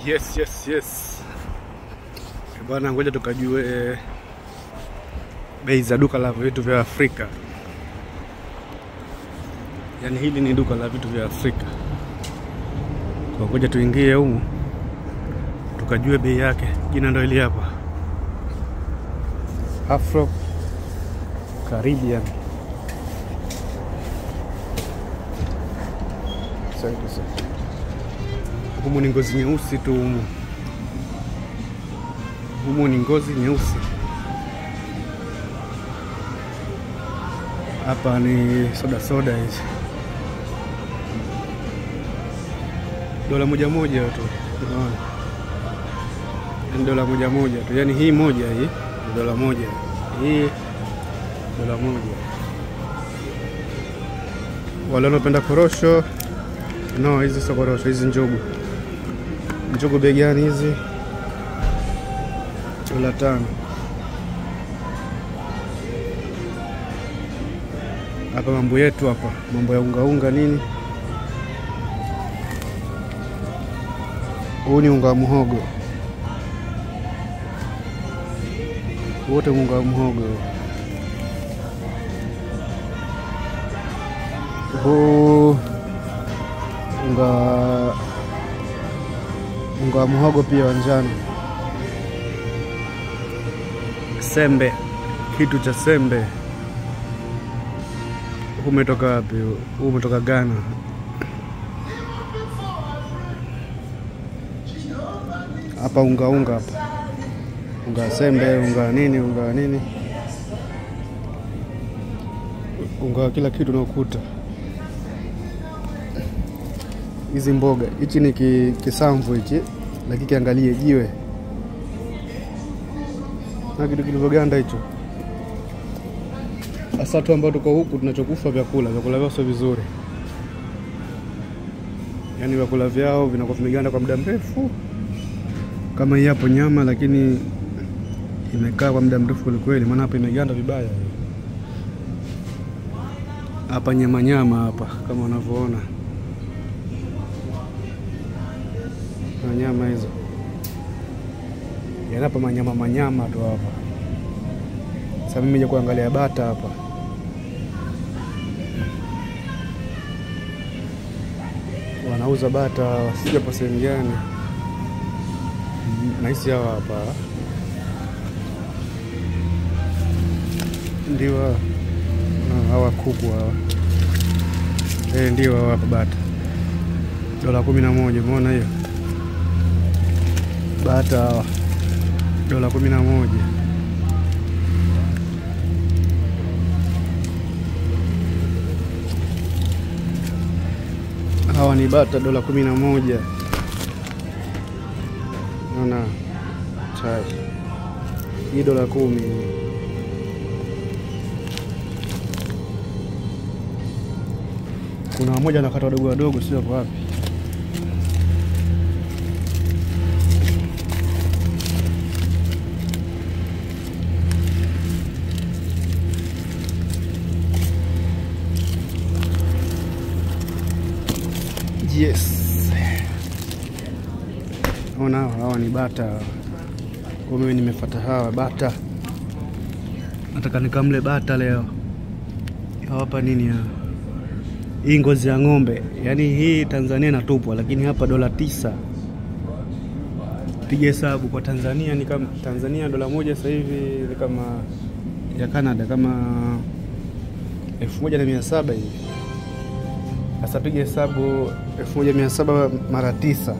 Yes. Bwana, ngoja tukajue bei za duka la vitu vya Afrika. Yaani hili ni duka la vitu vya Afrika. Kwa ngoja tuingie humu tukajue bei yake. Jina ndio hili hapa. Afro Caribbean. Sasa humu ni ngozi nyeusi tu humu. Humu ni ngozi nyeusi. Hapa ni soda hizi. Dola moja tu. Unaona? Ni dola moja tu. Yaani hii moja hii ni dola moja. Hii dola moja. Wale wanapenda korosho, no, hizi sio korosho, hizi njugu. Njugu bei gani hizi? Dola 5. Hapa mambo yetu hapa, mambo ya unga nini? Huu ni unga wa muhogo. Wote unga wa muhogo. Huu unga wa muhogo pia wa njano. Sembe, kitu cha sembe. Umetoka wapi? Umetoka Ghana. Hapa unga hapa. Unga sembe, unga nini? Unga kila kitu unakuta. Hizi mboga, hichi ni kisamvu hichi, lakini kiangalie jiwe. Na kitu kilivoganda hicho. Hasa tu ambao tuko huku tunachokufa vyakula vyao sio vizuri. Yaani vyakula vyao vinakuwa vimeganda kwa muda mrefu. Kama hii hapo nyama, lakini imekaa kwa muda mrefu kweli, maana hapa imeganda vibaya. Hapa nyama hapa kama unavyoona. Na nyama hizo. Yana hapa manyama tu hapa. Sasa mimi nje kuangalia bata hapa. Wanauza bata, sija pa sehemu gani. Naisi hapa. Ndio hawa kuku hawa. Ndio hawa hapa bata. Dola 11, umeona hiyo? Bata hawa. Dola 11. Hawa ni bata dola 11. Unaona? Chai. Hii dola 10. Kuna mmoja anakata wadogo sio kwa wapi. Yes. Ona hawa ni bata. Kwa mimi nimefuata hawa bata. Nataka nikamle bata leo. Hapa nini hapa? Hii ngozi ya ng'ombe. Yaani hii Tanzania inatupwa, lakini hapa dola 9. Piga hesabu kwa Tanzania ni kama Tanzania dola moja sasa hivi ni kama ya Canada kama 1700 hivi. Sasa piga hesabu 1700 mara 9.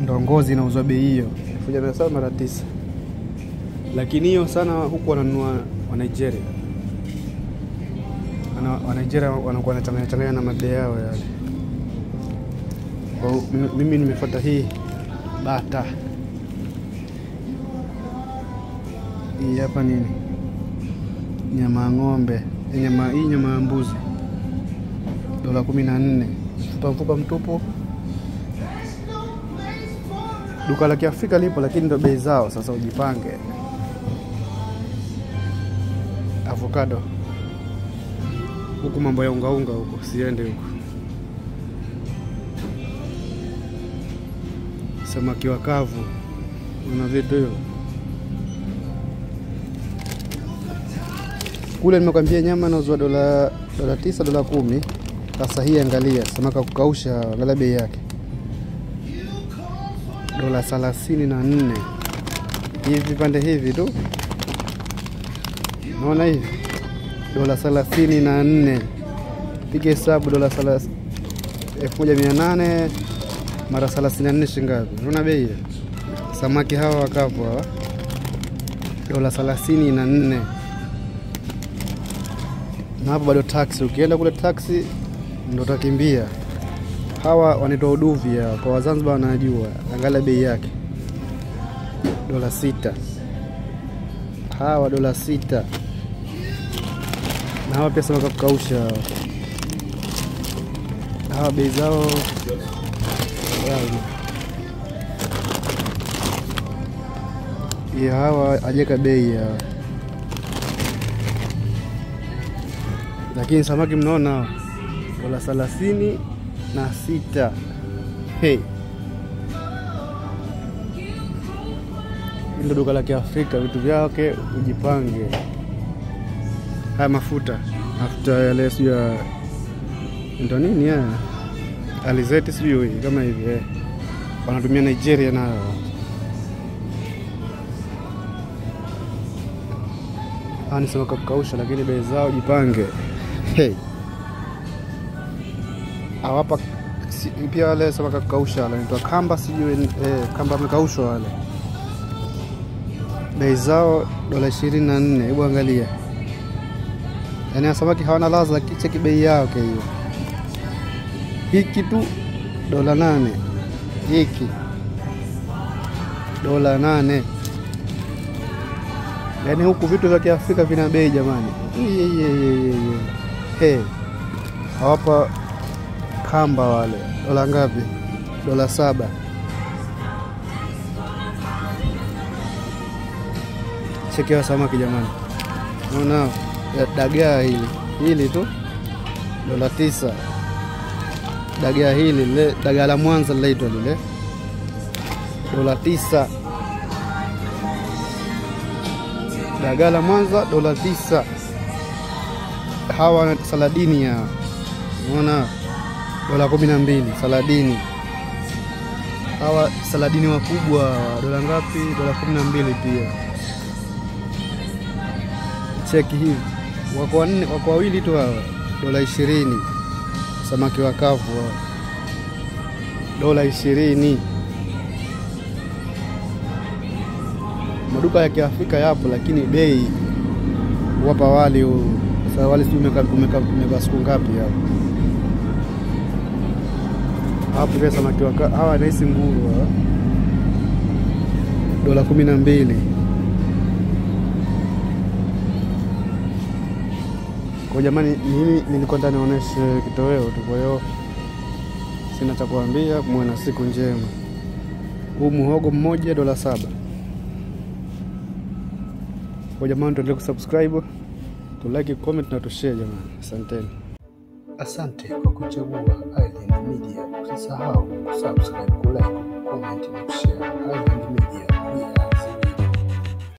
Ndio ngozi inauzwa bei hiyo. 1700 mara 9. Lakini hiyo sana huku wananunua wa Nigeria. Wa Nigeria wanakuwa wanachanganya na madai yao yale. Kwa mimi nimefuata hii bata. Hii hapa nini? Nyama ng'ombe. Hii nyama ya mbuzi. Dola 14. Mfupa mtupu. Duka la Kiafrika lipo, lakini ndio bei zao, sasa ujipange. Avocado. Huku mambo ya unga huko, siende huko. samaki wa kavu. Una vitu hiyo. Kule nimekwambia nyama inauzwa $9, $10. Sasa hii angalia, samaki wa kukausha, angalia bei yake. $34. Hivi vipande hivi tu. Unaona hivi? $34. Piga hesabu $1,800 mara 34 shingapi? Unaona bei? Samaki hawa wakavu hawa. $34. Na hapo bado taxi. Ukienda kule taxi ndio utakimbia. Hawa wanaitwa uduvi ya kwa Wazanzibar wanajua. Angalia bei yake. $6. Hawa $6. Na hawa pia samaki kukausha. Hawa bei zao ya hawa ajeka bei ya. Lakini samaki mnaona $36. Hey. Ndio duka la Kiafrika, vitu vyake ujipange. Haya mafuta yale sio ndio nini ya alizeti sio kama hivi wanatumia Nigeria nayo. Hani sema kukausha lakini bei zao jipange. Hey. Hawapa pia wale sema kukausha wanaitwa kamba sijui kamba mekaushwa wale. Bei zao $24. Hebu angalia. Yaani samaki hawana ladha, cheki bei yake hiyo. Hiki tu $8. Hiki $8. Yaani huku vitu vya Kiafrika vina bei jamani. Hey. Hawapa kamba wale. Dola ngapi? $7. Cheki wa samaki jamani. Unaona dagaa hili tu $9. Dagaa hili dagaa la Mwanza linaitwa lile $9. Dagaa la Mwanza $9. Hawa saladini ya unaona $12 saladini. Hawa saladini wakubwa dola ngapi? $12 pia. Cheki hivi. Wako wawili tu hawa $20. Samaki wa kavu $20. Maduka ya Kiafrika yapo lakini bei wapa wali sasa wali sio umeka siku ngapi hapo. Hapo pesa samaki wa hawa naisi nguru $12. Kwa jamani mimi nilikuwa ndani naonesha kitoweo tu, kwa hiyo sina cha kuambia. Muwe na siku njema. Huu muhogo mmoja $7. Kwa jamani tuendelee kusubscribe, tu like, comment na tu share jamani. Asanteni. Asante kwa kuchagua Island Media. Usisahau kusubscribe, like, comment na share. Island Media.